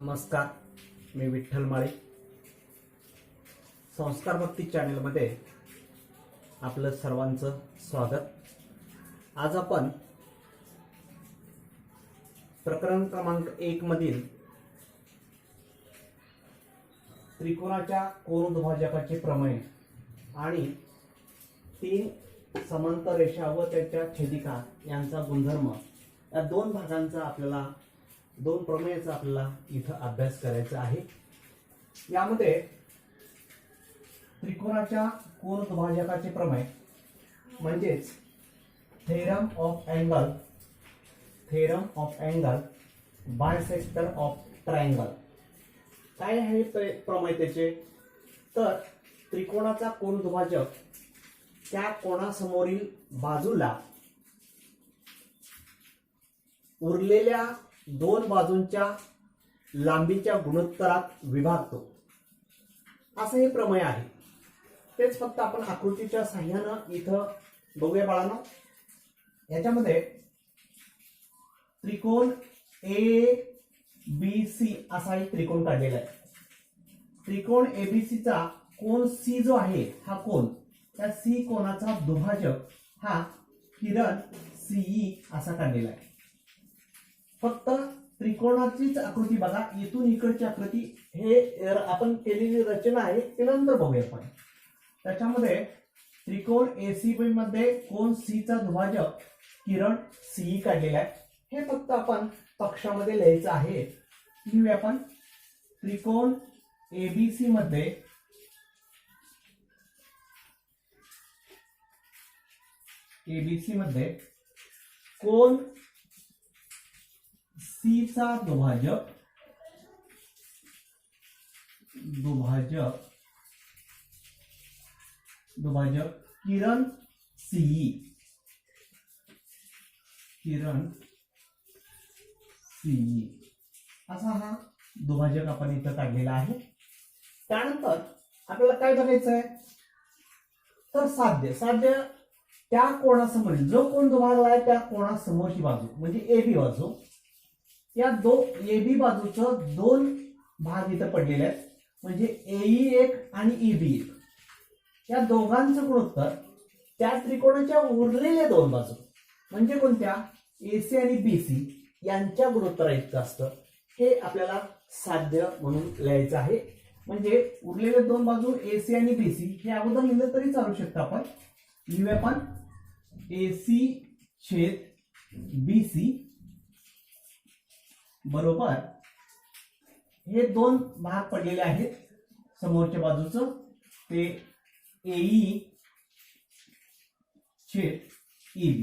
नमस्कार, मी विठ्ठल माळी. संस्कार भक्ती चॅनलमध्ये आपलं सर्वांचं स्वागत. आज आपण प्रकरण क्रमांक 1 मधील त्रिकोणाच्या कोनदुभाजकाचे प्रमेय आणि 3 समांतर रेषा व त्याच्या छेदिका यांचा गुणधर्म या 2 भागांचा आपल्याला 2 प्रमेयाचा आपल्याला इथं अभ्यास करायचा आहे. यामध्ये त्रिकोणाच्या कोनदुभाजकाचे प्रमेय म्हणजेच theorem of angle bisector of triangle. काय आहे प्रमेय त्याचे? तर त्रिकोणाचा कोनदुभाजक त्या कोणासमोरील बाजूला उरलेल्या 2 बाजूंच्या लांबीच्या गुणोत्तरात विभागतो, असं हे प्रमेय आहे. तेच फक्त आपण आकृतीच्या साहाय्यानं इथं बघूया बाळांनो. याच्यामध्ये त्रिकोण ABC असा एक त्रिकोण काढलेला आहे. त्रिकोण ABC चा कोन C जो आहे, हा कोन, त्या C कोनाचा दुभाजक हा किरण CE असा काढलेला आहे. फक्त त्रिकोणाचीच आकृती बघा, इथून इकडची आकृती हे आपण केलेली रचना आहे ते नंतर बघूया आपण. त्याच्यामध्ये त्रिकोण ACB मध्ये कोन C चा दुभाजक किरण CE काढलेला आहे. हे फक्त आपण पक्षामध्ये लिहायचं आहे. लिहूया आपण. त्रिकोण ABC मध्ये कोन C चा दुभाजक किरण CE असा हा दुभाजक आपण इथं काढलेला आहे. त्यानंतर आपल्याला काय बघायचं आहे? तर साध्य त्या कोणासमोरील जो कोण दुभागला आहे त्या कोणासमोरची बाजू म्हणजे AB बाजू, या AB बाजूचं 2 भाग इथं पडलेले आहेत. म्हणजे AE1 आणि EB1 या दोघांचं गुणोत्तर त्या त्रिकोणाच्या उरलेल्या 2 बाजू म्हणजे कोणत्या, AC आणि BC यांच्या गुणोत्तरा इतकं असतं. हे आपल्याला साध्य म्हणून लिहायचं आहे. म्हणजे उरलेले 2 बाजू AC आणि BC हे अगोदर लिहिलं तरी चालू शकतं. आपण लिहूया आपण AC छेद BC बरोबर हे 2 भाग पडलेले आहेत समोरच्या बाजूचं, ते AE छेद EB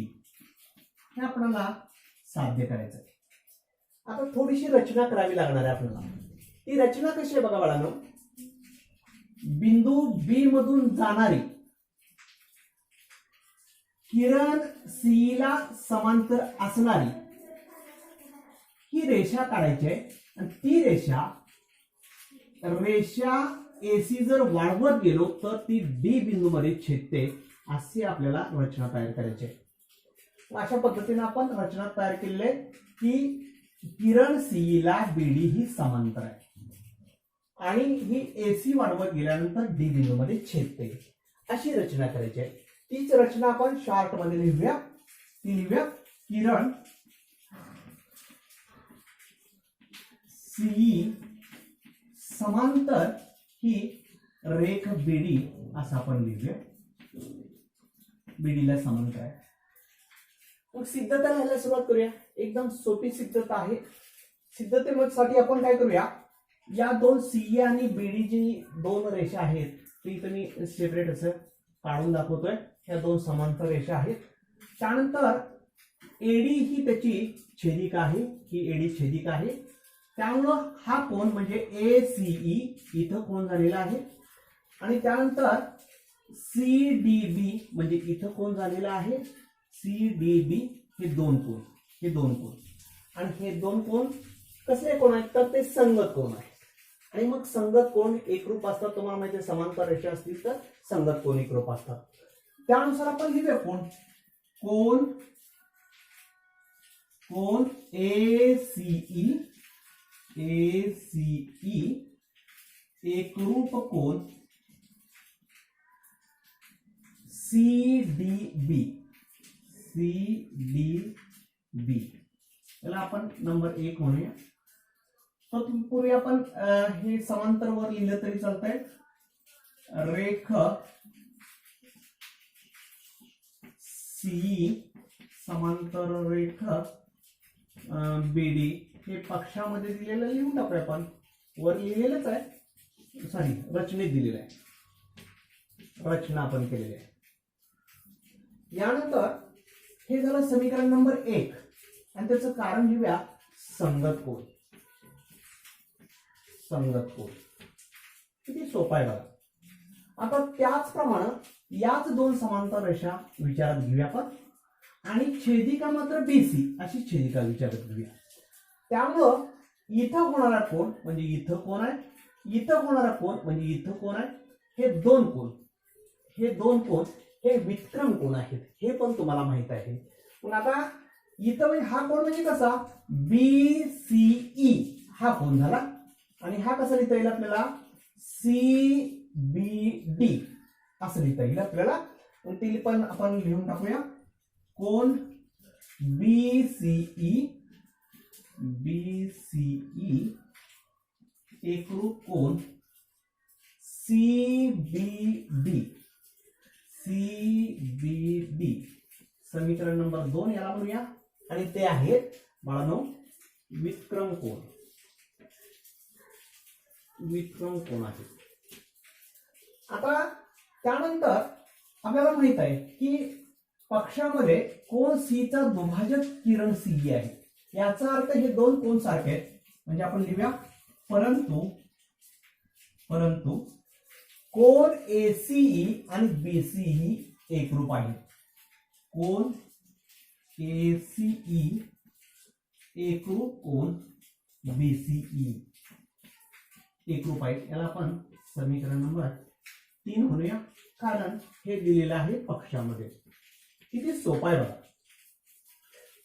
हे आपल्याला साध्य करायचं आहे. आता थोडीशी रचना करावी लागणार आहे आपल्याला. ती रचना कशी आहे बघा बाळांनो. बिंदू B मधून जाणारी किरण CE ला समांतर असणारी ही रेषा काढायची आहे. आणि ती रेषा AC जर वाढवत गेलो तर ती D बिंदूमध्ये छेदते, अशी आपल्याला रचना तयार करायची आहे. अशा पद्धतीने आपण रचना तयार केलेली आहे की किरण CE ला BD ही समांतर आहे आणि ही AC वाढवत गेल्यानंतर D बिंदूमध्ये छेदते, अशी रचना करायची आहे. तीच रचना आपण शॉर्ट मध्ये लिहूया. ती लिहूया किरण CE समांतर ही रेख BD असं आपण लिहूया. BD ला समांतर आहे. मग सिद्धता लिहायला सुरुवात करूया. एकदम सोपी सिद्धता आहे. सिद्धतेसाठी आपण काय करूया, या 2 CE आणि BD जी 2 रेषा आहेत ती तुम्ही सेपरेट असं काढून दाखवतोय. ह्या 2 समांतर रेषा आहेत. त्यानंतर AD ही त्याची छेदिका आहे, ही AD छेदिका आहे. त्यामुळं हा कोन म्हणजे ACE इथं कोन झालेला आहे. आणि त्यानंतर CDB म्हणजे इथं कोन झालेला आहे. CDB हे 2 कोन आणि हे 2 कोन कसले कोण आहेत तर ते संगत कोन आहेत. आणि मग संगत कोन एकरूप असतात. तुम्हाला माहिती आहे, समांतर रेषा असतील तर संगत कोन एकरूप असतात. त्यानुसार आपण लिहूया कोन ACE ACE एकरूप कोन CDB याला आपण नंबर 1 म्हणूया. पूर्वी आपण हे समांतरवर लिहिलं तरी चालतंय. रेख CE समांतर रेख BD हे पक्षामध्ये दिलेलं लिहून टाकूया. आपण वर लिहिलेलंच आहे, सॉरी रचनेत दिलेलं आहे, रचना आपण केलेली आहे. यानंतर हे झालं समीकरण नंबर 1 आणि त्याचं कारण लिहूया संगत कोन. संगत कोन किती सोपा आहे बघा. आता त्याचप्रमाणे याच दोन समांतर रेषा विचारात घेऊया आपण आणि छेदिका मात्र BC अशी छेदिका विचारात घेऊया. त्यामुळं इथं होणारा कोन म्हणजे इथं कोण आहे, इथं होणारा कोन म्हणजे इथं कोण आहे. हे दोन कोन हे विक्रम कोन आहेत हे पण तुम्हाला माहित आहे. पण आता इथं म्हणजे हा कोन म्हणजे कसा BCE हा कोन झाला आणि हा कसा लिहिता येईल आपल्याला CBD असं लिहिता येईल आपल्याला. ते पण आपण लिहून टाकूया. कोन BCE एकरूप कोन CBD समीकरण नंबर 2 याला म्हणूया आणि ते आहे बाळांनो विक्रम कोन. विक्रम कोन आहे. आता त्यानंतर आपल्याला माहित आहे की पक्षामध्ये कोन C चा दुभाजक किरण CE आहे. याचा अर्थ हे दोन कोन सारखे आहेत म्हणजे आपण लिहूया परंतु कोन ACE आणि BCE एकरूप आहे. कोन ACE एकरूप कोन BCE एकरूप आहे. याला आपण समीकरण नंबर 3 म्हणूया कारण हे दिलेलं आहे पक्षामध्ये. किती सोपं आहे बघा.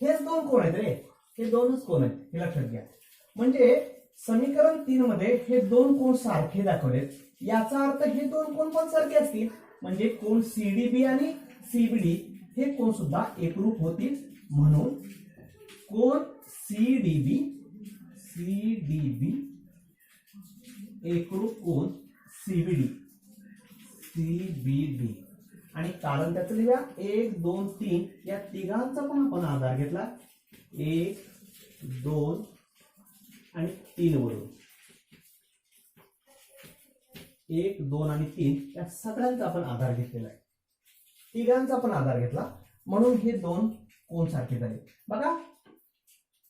हेच दोन कोन आहेत रे, हे दोनच कोन आहेत हे लक्षात घ्या. म्हणजे समीकरण 3 मध्ये हे दोन कोन सारखे दाखवलेत. याचा अर्थ हे दोन कोन पण सारखे असतील म्हणजे कोन CDB आणि CBD हे कोन सुद्धा एकरूप होतील. म्हणून कोन CDB एकरूप कोन CBD आणि कारण त्याचं लिहूया 1 2 3 या तिघांचा पण आपण आधार घेतला. 1 2 आणि 3 वरून 1 2 आणि 3 या सगळ्यांचा आपण आधार घेतलेला आहे. तिघांचा पण आधार घेतला म्हणून हे दोन कोन सारखे झाले. बघा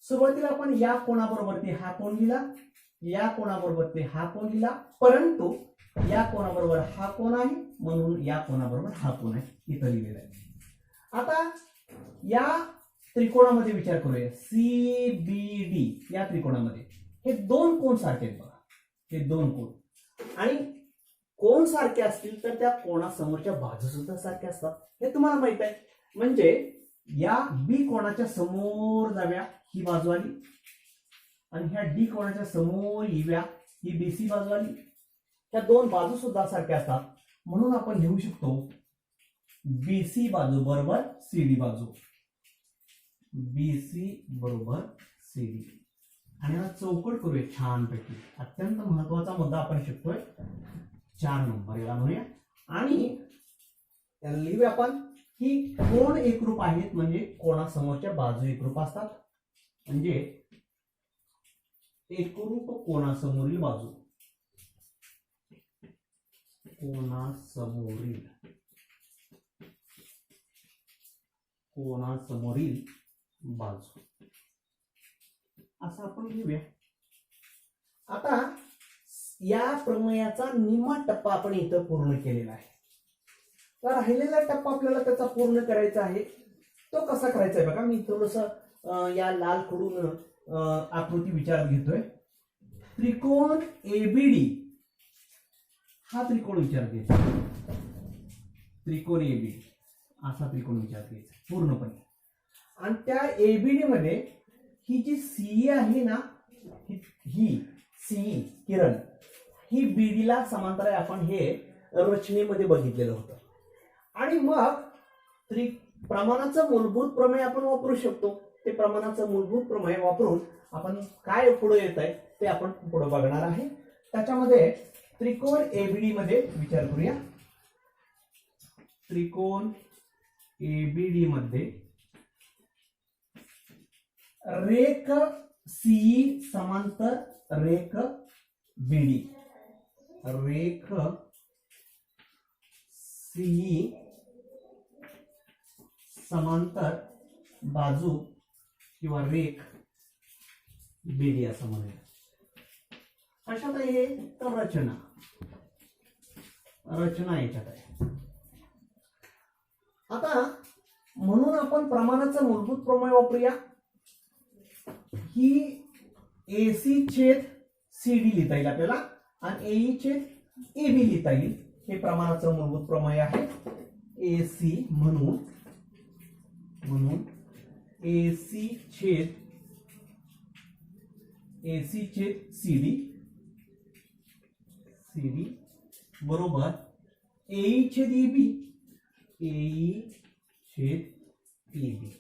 सुरुवातीला आपण या कोणाबरोबर ते हा कोन लिहिला, या कोणाबरोबर ते हा कोन लिहिला, परंतु या कोणाबरोबर हा कोन आहे म्हणून या कोणाबरोबर हा कोन आहे इथं लिहिलेला आहे. आता या त्रिकोणामध्ये विचार करूया. CBD या त्रिकोणामध्ये हे दोन कोन सारखे आहेत बघा. हे दोन कोन आणि कोन सारखे असतील तर त्या कोणासमोरच्या बाजू सुद्धा सारख्या असतात हे तुम्हाला माहित आहे. म्हणजे या B कोणाच्या समोर जाव्या ही बाजू आली आणि ह्या D कोणाच्या समोर येव्या ही BC बाजू आली. त्या दोन बाजू सुद्धा सारख्या असतात म्हणून आपण लिहू शकतो BC बाजू बरोबर CD बाजू. BC बरोबर CD आणि हा चौकट करूया छानपैकी. अत्यंत महत्वाचा मुद्दा आपण शिकतोय 4 नंबर याला म्हणूया आणि लिहूया आपण की कोण एकरूप आहेत म्हणजे कोणासमोरच्या बाजू एकरूप असतात. म्हणजे एकरूप कोणासमोरील बाजू, कोणासमोरील बाजू असं आपण लिहूया. आता या प्रमेयाचा निम्मा टप्पा आपण इथं पूर्ण केलेला आहे. तर राहिलेला टप्पा आपल्याला त्याचा पूर्ण करायचा आहे. तो कसा करायचा आहे बघा. मी थोडस या लाल कडून आकृती विचारात घेतोय. त्रिकोण ABD हा त्रिकोण विचारात घ्यायचा. त्रिकोण ABD असा त्रिकोण विचारात घ्यायचा पूर्णपणे आणि त्या ABD मध्ये ही जी CE आहे ना ही सी किरण ही बीडीला समांतर आहे, आपण हे रचनेमध्ये बघितलेलं होतं. आणि मग प्रमाणाचं मूलभूत प्रमेय आपण वापरू शकतो. ते प्रमाणाचं मूलभूत प्रमेय वापरून आपण काय पुढे येत आहे ते आपण पुढे बघणार आहे. त्याच्यामध्ये त्रिकोण एबीडी मध्ये विचार करूया. त्रिकोण एबीडी मध्ये रेख सीई समांतर रेख बीडी, रेख सीई समांतर बाजू किंवा रेख बीडी असं म्हणूया. अशात आहे तर रचना याच्यात आहे. आता म्हणून आपण प्रमाणाचं मूलभूत प्रमेय वापरूया. ही एसी छेद सीडी लिहिता येईल आपल्याला आणि एई छेद एबी लिहिता येईल. हे प्रमाणाचं मूलभूत प्रमेय आहे. एसी म्हणून एसी छेद सीडी बरोबर एई छेद ईबी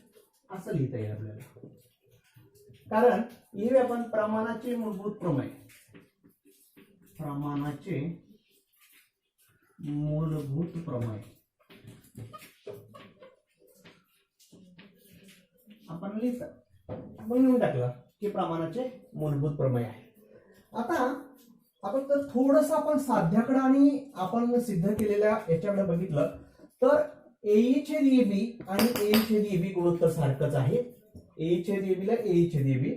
असं लिहिता येईल आपल्याला. कारण लिहूया आपण प्रमाणाचे मूलभूत प्रमेय. प्रमाणाचे मूलभूत प्रमेय आपण लिहून टाकलं की प्रमाणाचे मूलभूत प्रमेय आहे. आता आपण तर थोडस आपण साध्याकडे आणि आपण सिद्ध केलेल्या याच्याकडे बघितलं तर एई छेद एबी आणि एई छेद एबी गुणोत्तर सारखंच आहे. ए छेद एबी ला ए छेद एबी,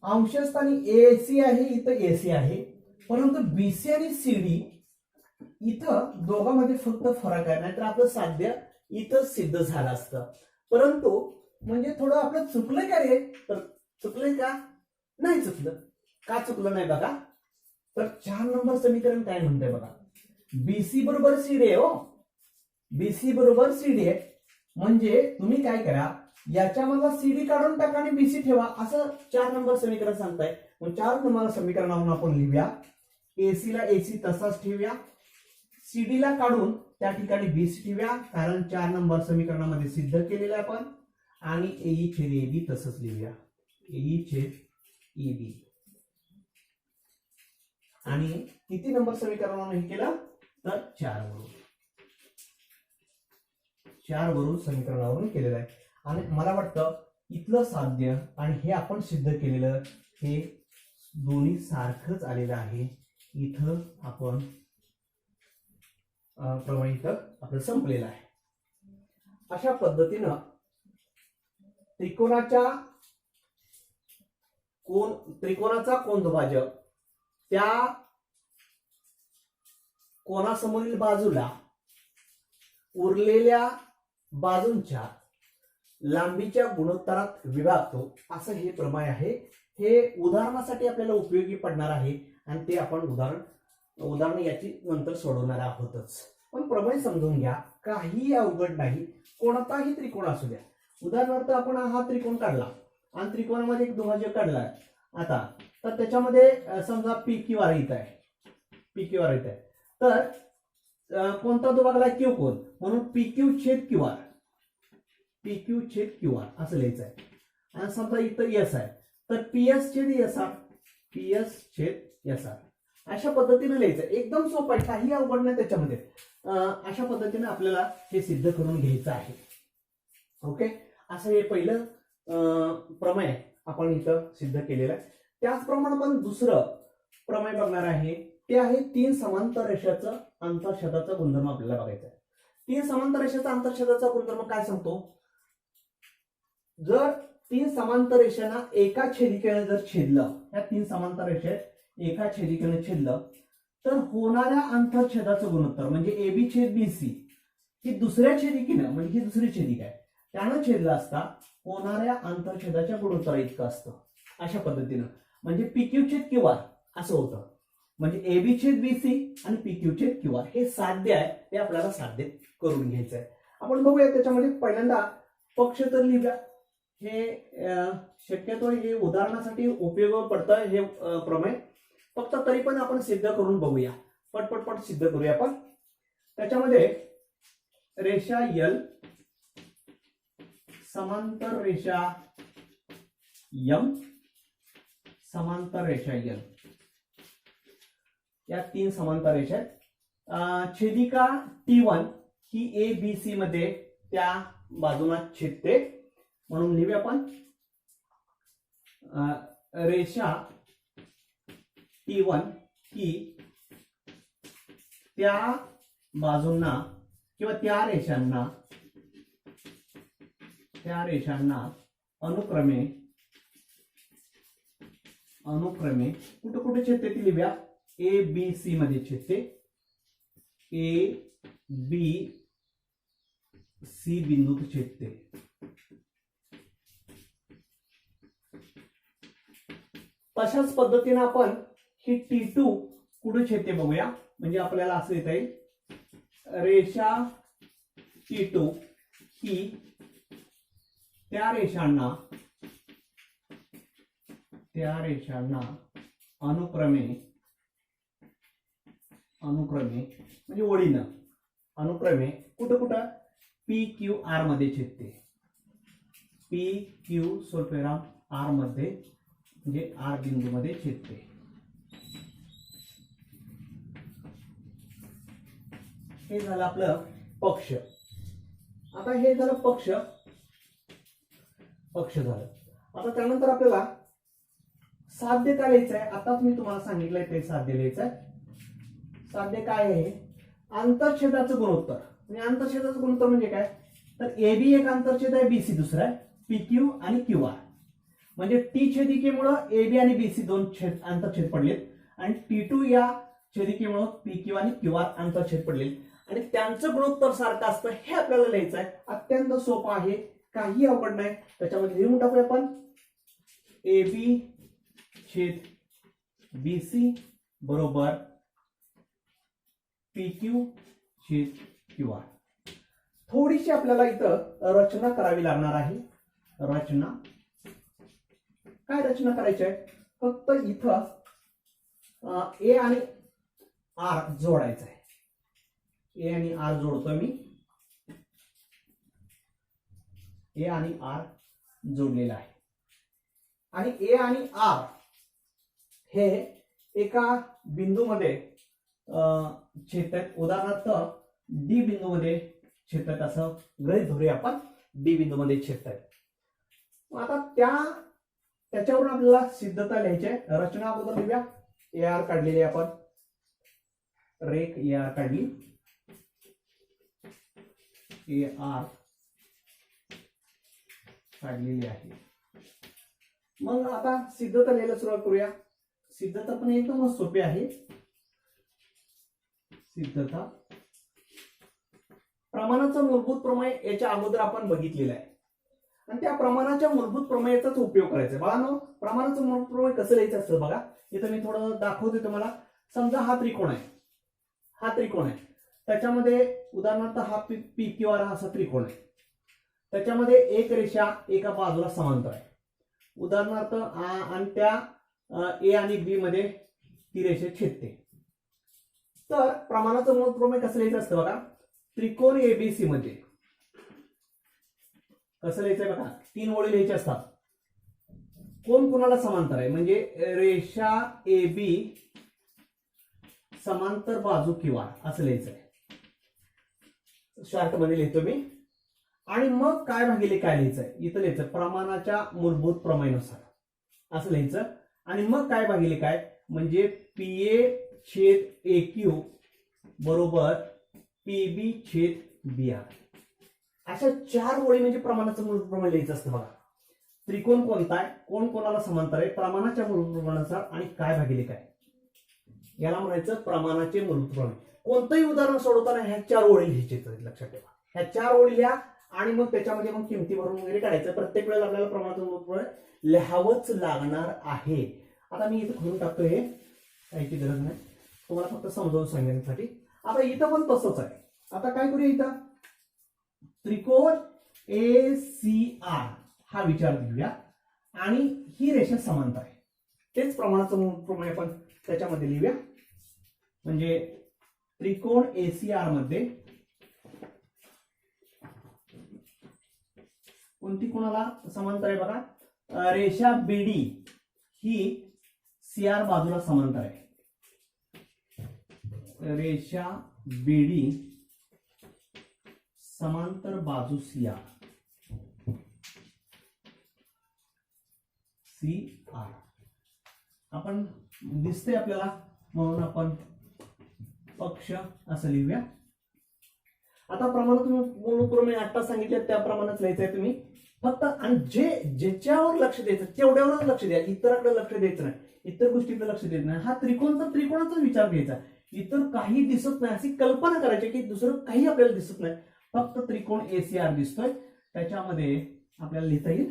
अंशस्थानी एसी आहे, इथं एसी आहे. परंतु बीसी आणि सीडी इथं दोघांमध्ये फक्त फरक आहे. नाहीतर आपलं साध्य इथं सिद्ध झालं असतं. परंतु म्हणजे थोडं आपलं चुकलं का रे, तर चुकलंय का नाही चुकलं. का चुकलं नाही बघा, तर 4 नंबर समीकरण काय म्हणतंय बघा. बीसी बरोबर सीडी आहे. हो, बीसी बरोबर सीडी आहे. म्हणजे तुम्ही काय करा, याच्यामधला सीडी काढून टाका आणि बीसी ठेवा, असं 4 नंबर समीकरण सांगताय. मग 4 नंबर समीकरणावरून आपण लिहूया. एसी ला एसी तसाच ठेवूया, सीडी ला काढून त्या ठिकाणी बीसी ठेवूया, कारण 4 नंबर समीकरणामध्ये सिद्ध केलेलं आहे आपण. आणि एई छेद एबी तसंच लिहूया, एई छेद एबी. आणि किती नंबर समीकरणाने हे केलं तर 4 वरून समीकरणावरून केलेलं आहे. आणि मला वाटतं इथलं साध्य आणि हे आपण सिद्ध केलेलं हे दोन्ही सारखंच आलेलं आहे. इथं आपण प्रमेय इथं आपलं संपलेलं आहे. अशा पद्धतीनं त्रिकोणाचा कोनदुभाजक त्या कोणासमोरील बाजूला उरलेल्या बाजूंच्या लांबीच्या गुणोत्तरात विभागतो, असं हे प्रमेय आहे. हे उदाहरणासाठी आपल्याला उपयोगी पडणार आहे आणि ते आपण उदाहरण याची नंतर सोडवणार आहोतच. पण प्रमेय समजून घ्या, काही अवघड नाही. कोणताही त्रिकोण असू द्या. उदाहरणार्थ आपण हा त्रिकोण काढला आणि त्रिकोणामध्ये एक दुभाजक काढला. आता तर त्याच्यामध्ये समजा पी क्यू आर येत आहे, तर कोणता दुभागला क्यू कोण, म्हणून पी क्यू छेद क्यू आर, असं लिहायचं आहे. आणि समजा इथं एस आहे, तर पीएस छेद एस आर, अशा पद्धतीने लिहायचं. एकदम सोपं आहे, काही अवघड नाही त्याच्यामध्ये. अशा पद्धतीने आपल्याला हे सिद्ध करून घ्यायचं आहे. ओके, असं हे पहिलं प्रमेय आपण इथं सिद्ध केलेलं आहे. त्याचप्रमाणे आपण दुसरं प्रमेय बघणार आहे, ते आहे 3 समांतर रेषाचं अंतरछेदाचा गुणधर्म आपल्याला बघायचा आहे. 3 समांतर रेषाचा अंतरछेदाचा गुणधर्म काय सांगतो, जर 3 समांतर रेषांना एका छेदिकेने जर छेदलं, या 3 समांतर रेषेत एका छेदिकेने छेदलं, तर होणाऱ्या अंतरछेदाचं गुणोत्तर म्हणजे एबी छेद बीसी ही दुसऱ्या छेदिकेनं, म्हणजे ही दुसरी छेदिक आहे, त्यानं छेदला असता होणाऱ्या अंतरछेदाच्या गुणोत्तरा इतकं असतं. अशा पद्धतीनं म्हणजे पीक्यू छेद क्यू आर असं होतं. म्हणजे एबी छेद बीसी आणि पीक्यू छेद क्यू आर हे साध्य आहे, ते आपल्याला साध्य करून घ्यायचं आहे. आपण बघूया त्याच्यामध्ये पहिल्यांदा पक्ष तर लिहूया. हे शक्यतो हे उदाहरणासाठी उपयोग पडतं हे प्रमेय. फक्त तरी पण आपण सिद्ध करून बघूया, पटपट सिद्ध करूया आपण. त्याच्यामध्ये रेषा L समांतर रेषा M समांतर रेषा L, या 3 समांतर रेषा आहेत. छेदिका T1 ही ABC मध्ये त्या बाजूला छेदते, म्हणून लिहूया आपण रेषा T1 ही त्या बाजूंना किंवा त्या रेषांना अनुक्रमे कुठे कुठे छेदते ती लिहूया. ABC मध्ये छेदते. ABC बिंदूत छेदते. तशाच पद्धतीने आपण ही T2 कुठे छेदते बघूया. म्हणजे आपल्याला असं येता येईल, रेषा T2 ही त्या रेषांना अनुक्रमे म्हणजे ओळीनं अनुक्रमे कुठं कुठं PQR मध्ये छेदते. PQ स्वल्पविराम R मध्ये म्हणजे R बिंदू मध्ये छेदते. हे झालं आपलं पक्ष. आता हे झालं पक्ष झालं. आता त्यानंतर आपल्याला साध्य काय लिहायचं आहे. आता मी तुम्हाला सांगितलंय ते साध्य लिहायचं आहे. साध्य काय आहे, आंतरछेदाचं गुणोत्तर. म्हणजे आंतरछेदाचं गुणोत्तर म्हणजे काय, तर AB एक आंतरछेद आहे, BC दुसरा आहे, PQ आणि QR. म्हणजे T छेदिकेमुळे AB आणि BC दोन आंतरछेद पडलेत, आणि T2 या छेदिकेमुळे PQ आणि QR आंतरछेद पडलेत, आणि त्यांचं गुणोत्तर सारखं असतं हे आपल्याला लिहायचं आहे. अत्यंत सोपं आहे, काही अवघड नाही. त्याच्यामध्ये लिहून टाकूया आपण AB छेद BC बरोबर PQ छेद QR. थोडीशी आपल्याला इथं रचना करावी लागणार आहे. रचना करायची आहे, फक्त इथं A आणि R जोडायचं आहे. A आणि R जोडतोय मी. A आणि R जोडलेला आहे, आणि A आणि R हे एका बिंदूमध्ये छेदतात. उदाहरणार्थ D बिंदूमध्ये छेदतात असं गृहीत धरूया आपण. D बिंदूमध्ये छेदतात. आता त्याच्यावरून आपल्याला सिद्धता लिहायची आहे. रचना अगोदर लिहूया. AR काढलेली आपण, रेख AR काढली. AR काढलेली आहे. मग आता सिद्धता लिहायला सुरुवात करूया. सिद्धता पण एकदमच सोपी आहे. सिद्धता प्रमाणाचं मूलभूत प्रमेय याच्या अगोदर आपण बघितलेलं आहे, आणि त्या प्रमाणाच्या मूलभूत प्रमेयाचाच उपयोग करायचा. बाळांनो, प्रमाणाचं मूलभूत प्रमेय कसं लिहायचं असतं बघा. इथं मी थोडं दाखवते तुम्हाला. समजा हा त्रिकोण आहे, त्याच्यामध्ये उदाहरणार्थ हा PQR हा असा त्रिकोण आहे. त्याच्यामध्ये एक रेषा एका बाजूला समांतर आहे उदाहरणार्थ, आणि त्या A आणि B मध्ये ती रेषा छेदते. तर प्रमाणाचं मूलभूत प्रमेय कसं लिहायचं असतं बघा. त्रिकोण ABC मध्ये कसं लिहायचंय बघा, 3 ओळी लिहायच्या असतात. कोण कोणाला समांतर आहे, म्हणजे रेषा AB समांतर बाजू QR असं लिहायचंय. शॉर्ट मध्ये लिहितो मी. आणि मग काय भागिले काय लिहायचंय, इथं लिहायचं प्रमाणाच्या मूलभूत प्रमेयानुसार असं लिहायचं. आणि मग काय भागिले काय, म्हणजे PA छेद AQ बरोबर PB छेद BR. अशा 4 ओळी म्हणजे प्रमाणाचं मूलभूत प्रमेय लिहायचं असतं बघा. त्रिकोण कोणता आहे, कोण कोणाला समांतर आहे, प्रमाणाच्या मूलभूत प्रमाणानुसार, आणि काय भागिले काय, याला म्हणायचं प्रमाणाचे मूलभूत प्रमेय. कोणतंही उदाहरण सोडवताना ह्या 4 ओळी लिहायचे, लक्षात ठेवा. ह्या 4 ओळी लिहा, आणि मग त्याच्यामध्ये मग किमती भरून वगैरे काढायचं. प्रत्येक वेळेला आपल्याला प्रमाणाचं मूलभूत प्रमेय लिहावंच लागणार आहे. आता मी इथं खोडून टाकतो, हे काहीची गरज नाही, तुम्हाला फक्त समजावून सांगण्यासाठी. आता इथं पण तसंच आहे. आता काय करूया, इथं त्रिकोण ACR हा विचार घेऊया आणि ही रेषा समांतर आहे. तेच प्रमाणाचं मूळ प्रमेय आपण त्याच्यामध्ये लिहूया. म्हणजे त्रिकोण ACR मध्ये कोणती कोणाला समांतर आहे बघा, रेषा BD ही CR बाजूला समांतर आहे. रेषा BD समांतर बाजू CR. आपण दिसते आपल्याला म्हणून आपण पक्ष असं लिहूया. आता प्रमाण तुम्ही मूळ प्रमेय आत्ता सांगितले त्याप्रमाणेच लिहायचंय तुम्ही फक्त. आणि ज्याच्यावर लक्ष द्यायचं तेवढ्यावरच लक्ष द्या, इतरांकडे लक्ष द्यायचं नाही, इतर गोष्टीकडे लक्ष द्यायचं नाही. हा त्रिकोणाचा विचार घ्यायचा, इतर काही दिसत नाही अशी कल्पना करायची की दुसरं काही आपल्याला दिसत नाही, फक्त त्रिकोण ACR दिसतोय. त्याच्यामध्ये आपल्याला लिहिता येईल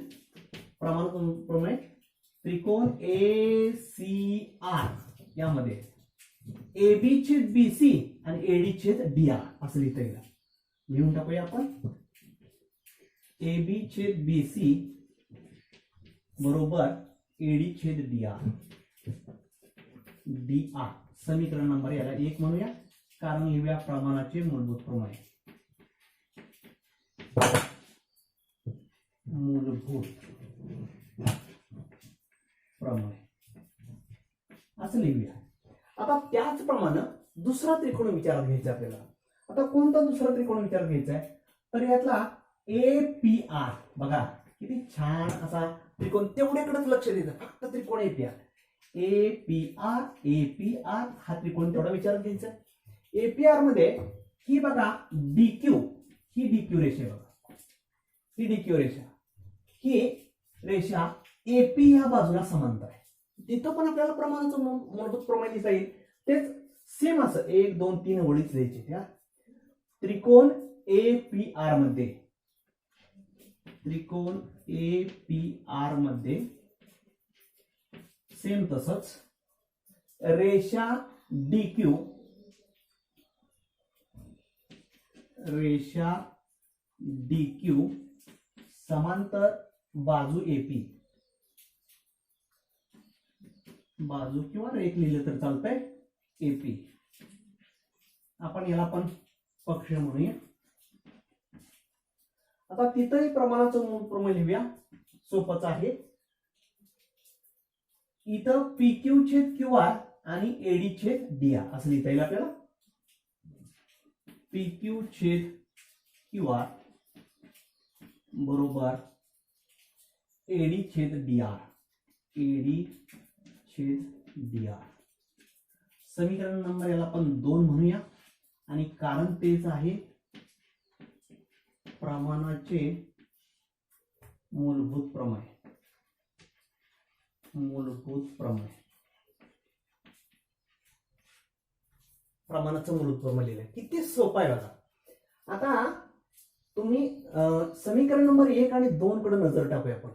प्रमाण प्रमेय त्रिकोण ACR यामध्ये AB छेद BC आणि AD छेद DR असं लिहिता येईल. लिहून टाकूया आपण. AB छेद BC बरोबर AD छेद DR. समीकरण नंबर याला 1 म्हणूया, कारण लिहूया प्रमाणाचे मूलभूत प्रमेय. मूलभूत प्रमेय असं लिहूया. आता त्याचप्रमाणे दुसरा त्रिकोण विचारात घ्यायचा आपल्याला. आता कोणता दुसरा त्रिकोण विचारात घ्यायचा आहे, तर यातला APR. बघा किती छान असा त्रिकोण, तेवढ्याकडेच लक्ष द्यायचं, फक्त त्रिकोण APR हा त्रिकोण तेवढा विचारात घ्यायचा. APR मध्ये ही बघा DQ, ही DQ रेषा बघा, ही DQ रेषा, ही रेषा AP या बाजूला समांतर आहे. तिथं पण आपल्याला प्रमाणाचं मूलभूत प्रमेय लिहिता येईल. तेच सेम असं 1 2 3 ओळीच द्यायचे. त्या त्रिकोण APR मध्ये, त्रिकोण APR मध्ये सेम तसंच रेषा DQ, रेषा DQ समांतर बाजू AP, बाजू किंवा रेख लिहिलं तर चालतंय AP. आपण याला पण पक्ष म्हणूया. आता तिथंही प्रमाणाचं मूळ प्रमेय लिहूया, सोपंच आहे. इथं PQ छेद QR आणि AD छेद DR असं लिहिता येईल आपल्याला. PQ छेद QR बरोबर AD छेद DR, AD छेद DR. समीकरण नंबर याला आपण 2 म्हणूया, आणि कारण तेच आहे प्रमाणाचे मूलभूत प्रमेय. मूलभूत प्रमेय, प्रमाणाचं मूलभूत प्रमेय लिहिलंय. किती सोपं आहे बघा. आता तुम्ही समीकरण नंबर 1 आणि 2 कडे नजर टाकूया आपण.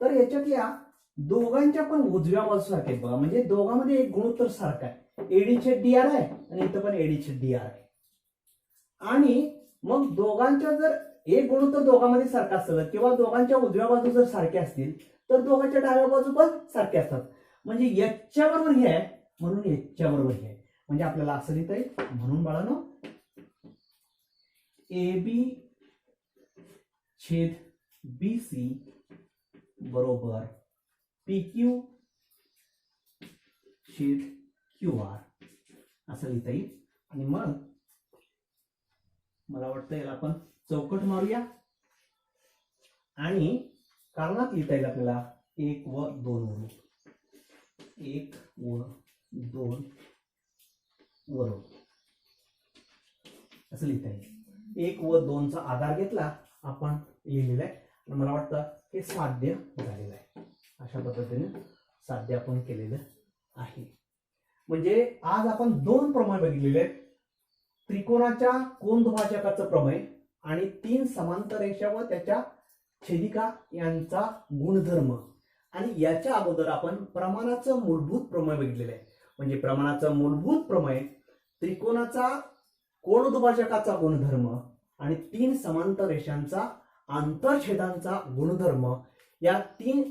तर याच्यातल्या दोघांच्या पण उजव्या बाजू सारखे बघा, म्हणजे दोघांमध्ये एक गुणोत्तर सारखा आहे. AD छेद DR आहे आणि इथं पण AD छेद DR आहे. आणि मग दोघांच्या जर एक गुणोत्तर दोघांमध्ये सारखा असेल किंवा दोघांच्या उजव्या बाजू जर सारख्या असतील तर दोघांच्या डाव्या बाजू पण सारख्या असतात. म्हणजे याच्या बरोबर हे आहे म्हणून याच्या बरोबर हे आहे. म्हणजे आपल्याला असं लिहिता येईल. म्हणून बाळांनो AB छेद BC बरोबर PQ छेद QR असं लिहिता येईल. आणि मग मला वाटतं याला आपण चौकट मारूया आणि कारणात लिहिता येईल आपल्याला 1 व 2 वरून. 1 व 2 वरून असं लिहिता येईल. 1 व 2 चा आधार घेतला आपण लिहिलेला आहे. आणि मला वाटतं हे साध्य झालेलं आहे. अशा पद्धतीने साध्य आपण केलेलं आहे. म्हणजे आज आपण 2 प्रमेय बघितलेले आहेत. त्रिकोणाच्या कोनदुभाजकाचं प्रमेय आणि 3 समांतर रेषा व त्याच्या छेदिका यांचा गुणधर्म. आणि याच्या अगोदर आपण प्रमाणाचं मूलभूत प्रमेय बघितलेलं आहे. म्हणजे प्रमाणाचं मूलभूत प्रमेय, त्रिकोणाचा कोनदुभाजकाचा गुणधर्म आणि 3 समांतर रेषांचा आंतरछेदांचा गुणधर्म या तीन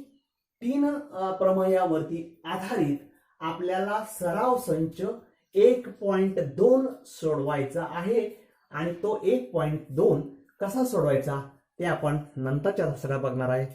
प्रमेयावरती आधारित आपल्याला सराव संच 1.2 सोडवायचा आहे आणि तो 1.2 कसा सोडवायचा ते आपण नंतरच्या तासाला बघणार आहे.